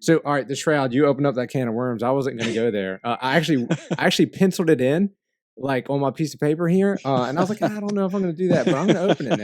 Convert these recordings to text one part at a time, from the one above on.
So, all right, the shroud, you opened up that can of worms. I wasn't going to go there. I actually penciled it in like on my piece of paper here. And I was like, I don't know if I'm going to do that, but I'm going to open it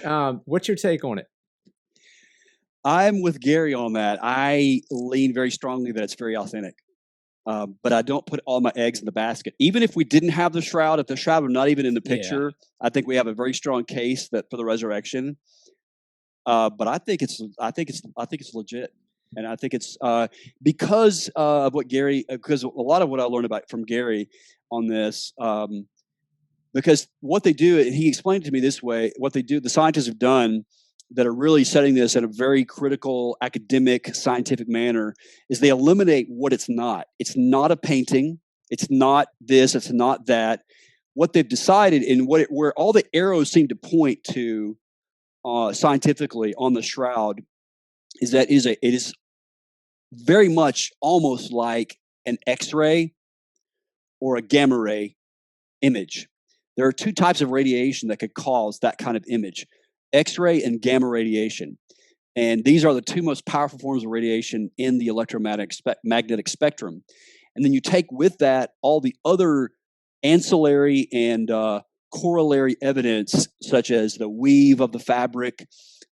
now. What's your take on it? I'm with Gary on that. I lean very strongly that it's very authentic. But I don't put all my eggs in the basket. Even if we didn't have the shroud, if the shroud were not even in the picture, I think we have a very strong case that for the resurrection. But I think it's legit, and I think it's because of what Gary. Because a lot of what I learned about from Gary on this, because what they do, he explained it to me this way: what they do, the scientists have done that are really setting this in a very critical, academic, scientific manner, is they eliminate what it's not. It's not a painting. It's not this. It's not that. What they've decided, and where all the arrows seem to point to scientifically on the shroud, is that it is very much almost like an X-ray or a gamma ray image. There are two types of radiation that could cause that kind of image: X-ray and gamma radiation. And these are the two most powerful forms of radiation in the electromagnetic spectrum. And then you take with that all the other ancillary and corollary evidence, such as the weave of the fabric,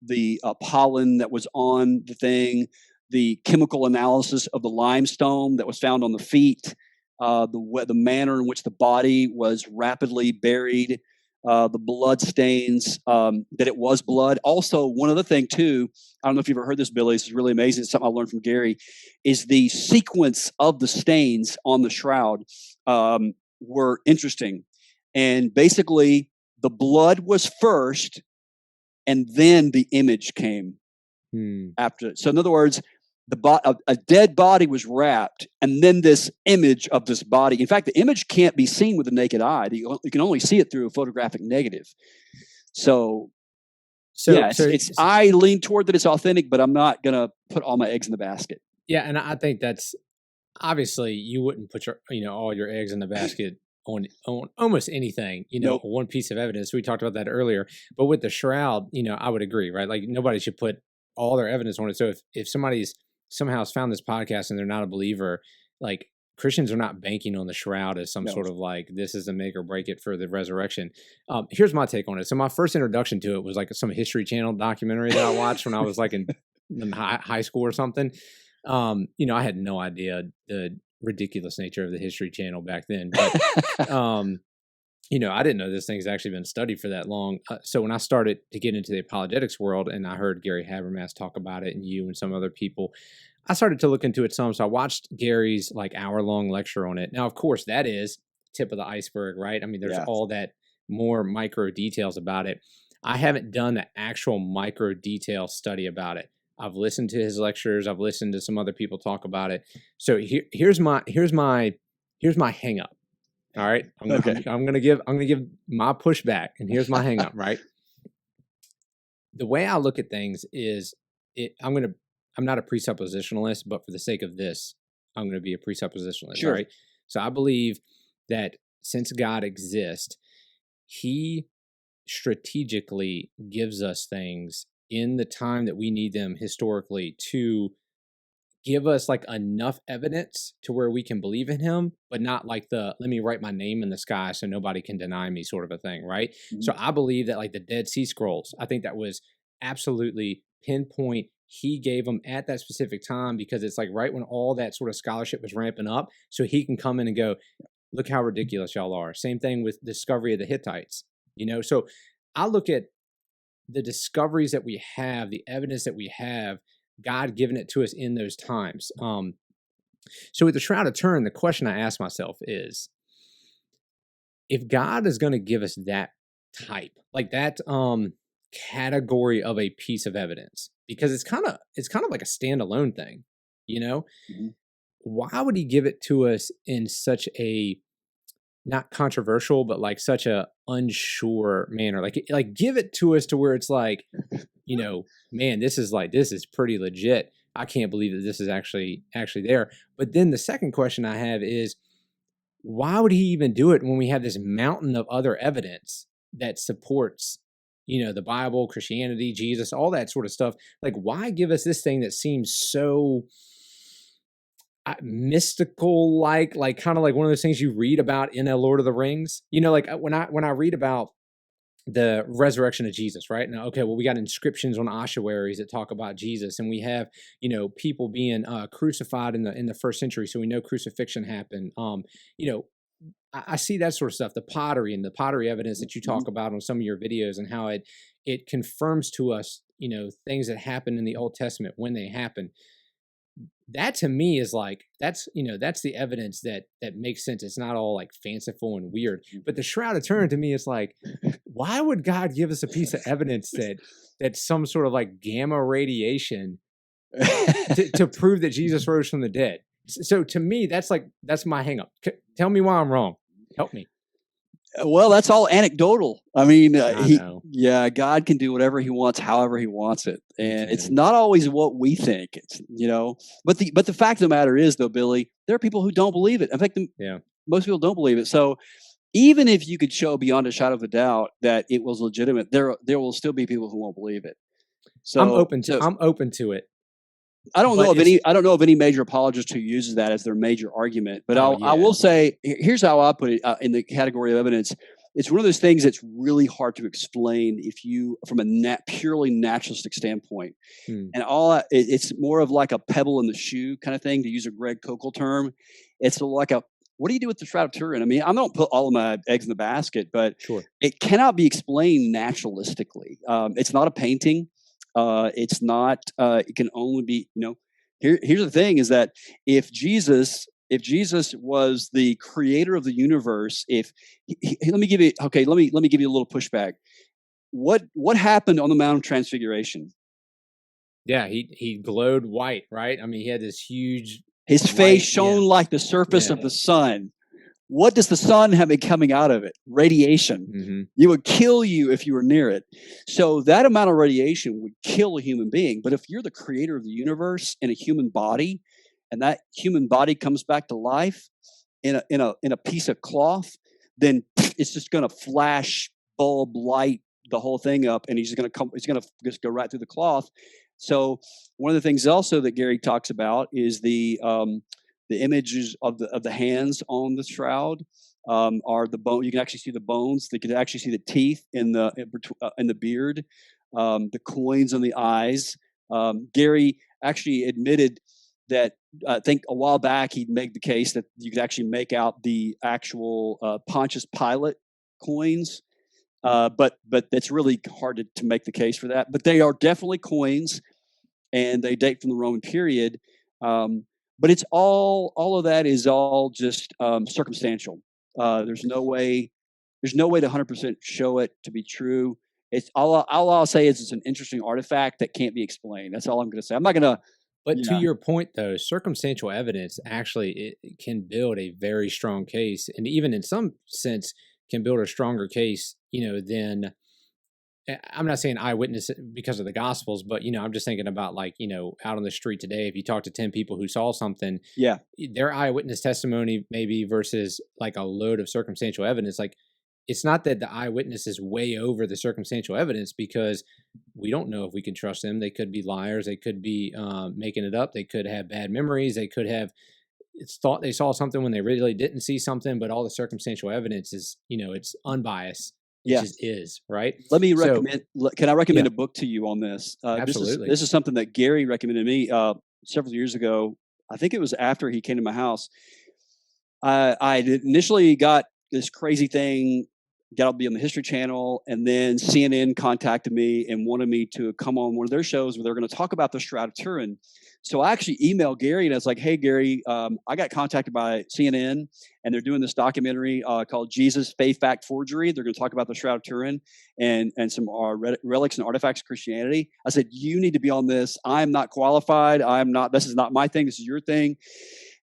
the pollen that was on the thing, the chemical analysis of the limestone that was found on the feet, the manner in which the body was rapidly buried, the blood stains, that it was blood. Also, one other thing too, I don't know if you've ever heard this, Billy, this is really amazing, it's something I learned from Gary, is the sequence of the stains on the shroud were interesting. And basically, the blood was first, and then the image came after. So in other words, a dead body was wrapped, and then this image of this body. In fact, the image can't be seen with the naked eye. You can only see it through a photographic negative. So I lean toward that it's authentic, but I'm not going to put all my eggs in the basket. Yeah, and I think that's obviously you wouldn't put all your eggs in the basket on almost anything, Nope. One piece of evidence. We talked about that earlier. But with the shroud, I would agree, right? Like nobody should put all their evidence on it. So if somebody's somehow has found this podcast and they're not a believer, like Christians are not banking on the shroud as some sort of like, this is a make or break it for the resurrection. Here's my take on it. So my first introduction to it was like some History Channel documentary that I watched when I was like in high school or something. I had no idea the ridiculous nature of the History Channel back then, but I didn't know this thing's actually been studied for that long. So when I started to get into the apologetics world and I heard Gary Habermas talk about it and you and some other people, I started to look into it some. So I watched Gary's like hour-long lecture on it. Now, of course, that is tip of the iceberg, right? I mean, there's all that more micro details about it. I haven't done the actual micro detail study about it. I've listened to his lectures. I've listened to some other people talk about it. So here's my hang up. All right. I'm gonna give my pushback, and here's my hang up, right? The way I look at things is I'm not a presuppositionalist, but for the sake of this, I'm gonna be a presuppositionalist. Sure. Right. So I believe that since God exists, he strategically gives us things in the time that we need them historically to give us like enough evidence to where we can believe in him, but not like let me write my name in the sky so nobody can deny me sort of a thing, right? Mm-hmm. So I believe that like the Dead Sea Scrolls, I think that was absolutely pinpoint. He gave them at that specific time because it's like right when all that sort of scholarship was ramping up. So he can come in and go, look how ridiculous y'all are. Same thing with discovery of the Hittites, So I look at the discoveries that we have, the evidence that we have, God giving it to us in those times. So with the Shroud of Turin, the question I ask myself is, if God is going to give us that type, like that category of a piece of evidence, because it's kind of like a standalone thing, mm-hmm. Why would he give it to us in such a not controversial, but like such a unsure manner? Like give it to us to where it's like, man, this is pretty legit. I can't believe that this is actually there. But then the second question I have is, why would he even do it when we have this mountain of other evidence that supports, the Bible, Christianity, Jesus, all that sort of stuff? Like, why give us this thing that seems so mystical, like kind of like one of those things you read about in a Lord of the Rings. Like when I read about the resurrection of Jesus, right? Now, okay, well, we got inscriptions on ossuaries that talk about Jesus, and we have, people being crucified in the first century, so we know crucifixion happened. I see that sort of stuff, the pottery and the pottery evidence that you talk about on some of your videos, and how it confirms to us, things that happen in the Old Testament when they happen. That to me is like, that's the evidence that makes sense. It's not all like fanciful and weird. But the Shroud of Turin to me is like, why would God give us a piece of evidence that some sort of like gamma radiation to prove that Jesus rose from the dead? So to me, that's my hang up. Tell me why I'm wrong. Help me. Well, that's all anecdotal. I mean, God can do whatever he wants, however he wants it. And it's not always what we think. It's, but the fact of the matter is, though, Billy, there are people who don't believe it. In fact, most people don't believe it. So even if you could show beyond a shadow of a doubt that it was legitimate, there will still be people who won't believe it. So I'm open to it. I don't know of any major apologist who uses that as their major argument, but I will say, here's how I put it in the category of evidence. It's one of those things that's really hard to explain from a purely naturalistic standpoint. And it's more of like a pebble in the shoe kind of thing, to use a Greg Kokel term. It's like what do you do with the Shroud of Turin? I mean, I don't put all of my eggs in the basket, but it cannot be explained naturalistically. It's not a painting. It's not. It can only be. Here's the thing: is that if Jesus was the creator of the universe, let me give you a little pushback. What happened on the Mount of Transfiguration? Yeah, he glowed white, right? I mean, he had this huge. His face shone like the surface of the sun. What does the sun have coming out of it? Radiation. Mm-hmm. It would kill you if you were near it. So that amount of radiation would kill a human being. But if you're the creator of the universe in a human body, and that human body comes back to life in a piece of cloth, then it's just going to flash, bulb, light the whole thing up, and he's going to just go right through the cloth. So one of the things also that Gary talks about is the images of the hands on the shroud are the bone. You can actually see the bones. They can actually see the teeth in the beard, the coins on the eyes. Gary actually admitted that I think a while back he'd made the case that you could actually make out the actual Pontius Pilate coins. But it's really hard to make the case for that. But they are definitely coins, and they date from the Roman period. But it's all of that is all just circumstantial. There's no way to 100% show it to be true. It's all I'll say is it's an interesting artifact that can't be explained. That's all I'm going to say. I'm not going to. But to your point, though, circumstantial evidence actually it can build a very strong case, and even in some sense can build a stronger case, than. I'm not saying eyewitness because of the Gospels, but I'm just thinking about out on the street today. If you talk to 10 people who saw something, their eyewitness testimony maybe versus like a load of circumstantial evidence. Like, it's not that the eyewitness is way over the circumstantial evidence, because we don't know if we can trust them. They could be liars. They could be making it up. They could have bad memories. They could have thought they saw something when they really didn't see something. But all the circumstantial evidence is, it's unbunbiased. It just is, right? Let me recommend. Can I recommend a book to you on this? Absolutely. This is something that Gary recommended me several years ago. I think it was after he came to my house. I initially got this crazy thing, got to be on the History Channel, and then CNN contacted me and wanted me to come on one of their shows where they're going to talk about the Shroud of Turin. So I actually emailed Gary, and I was like, "Hey, Gary, I got contacted by CNN, and they're doing this documentary called Jesus, Faith, Fact, Forgery. They're going to talk about the Shroud of Turin and some relics and artifacts of Christianity." I said, "You need to be on this. I'm not qualified. I'm not. This is not my thing. This is your thing."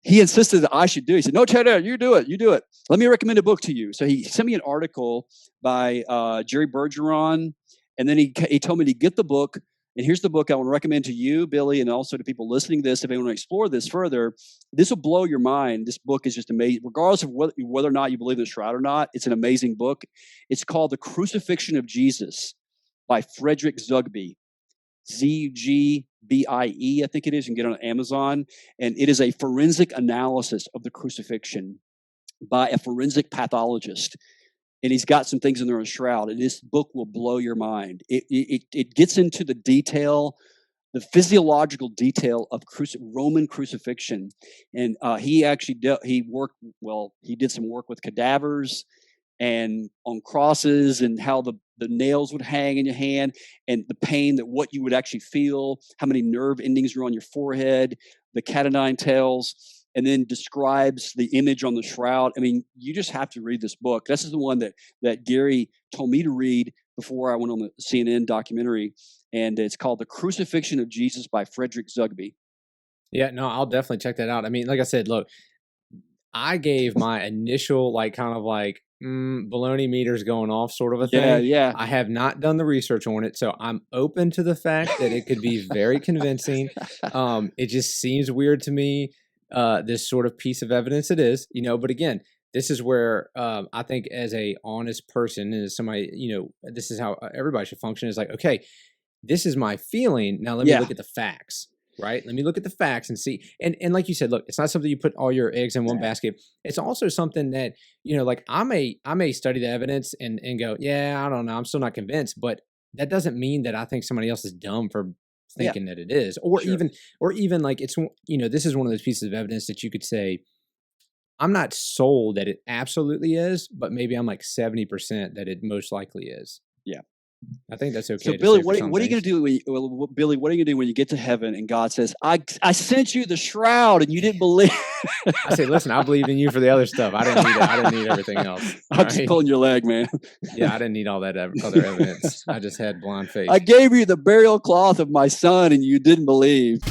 He insisted that I should do it. He said, "No, Ted, you do it. You do it. Let me recommend a book to you." So he sent me an article by Jerry Bergeron, and then he told me to get the book. And here's the book I want to recommend to you, Billy, and also to people listening to this. If they want to explore this further, this will blow your mind. This book is just amazing. Regardless of whether or not you believe in the Shroud or not, it's an amazing book. It's called The Crucifixion of Jesus by Frederick Zugby. Zugby. BIE, I think it is. You can get it on Amazon. And it is a forensic analysis of the crucifixion by a forensic pathologist. And he's got some things in there on Shroud. And this book will blow your mind. It gets into the detail, the physiological detail of Roman crucifixion. And he actually he did some work with cadavers and on crosses, and how the nails would hang in your hand, and the pain, that what you would actually feel, how many nerve endings are on your forehead, the cat o' nine tails, and then describes the image on the shroud. I mean, you just have to read this book. This is the one that Gary told me to read before I went on the CNN documentary, and it's called The Crucifixion of Jesus by Frederick Zugby. Yeah, no, I'll definitely check that out. I mean, like I said, look, I gave my initial baloney meters going off sort of a thing. Yeah. I have not done the research on it, so I'm open to the fact that it could be very convincing. It just seems weird to me, this sort of piece of evidence it is, but again, this is where I think as a honest person and as somebody, this is how everybody should function, is like, okay, this is my feeling. Now let me look at the facts. Right? Let me look at the facts and see. And like you said, look, it's not something you put all your eggs in one basket. It's also something that, I may study the evidence and go, yeah, I don't know, I'm still not convinced. But that doesn't mean that I think somebody else is dumb for thinking that it is. Or even like it's, this is one of those pieces of evidence that you could say, I'm not sold that it absolutely is, but maybe I'm like 70% that it most likely is. Yeah. I think that's okay. So, Billy, what are you going to do? Billy, what are you going to do when you get to heaven and God says, "I sent you the shroud and you didn't believe"? I say, listen, I believed in you for the other stuff. I didn't need it. I didn't need everything else. I'm just pulling your leg, man. Yeah, I didn't need all that other evidence. I just had blind faith. I gave you the burial cloth of my son and you didn't believe.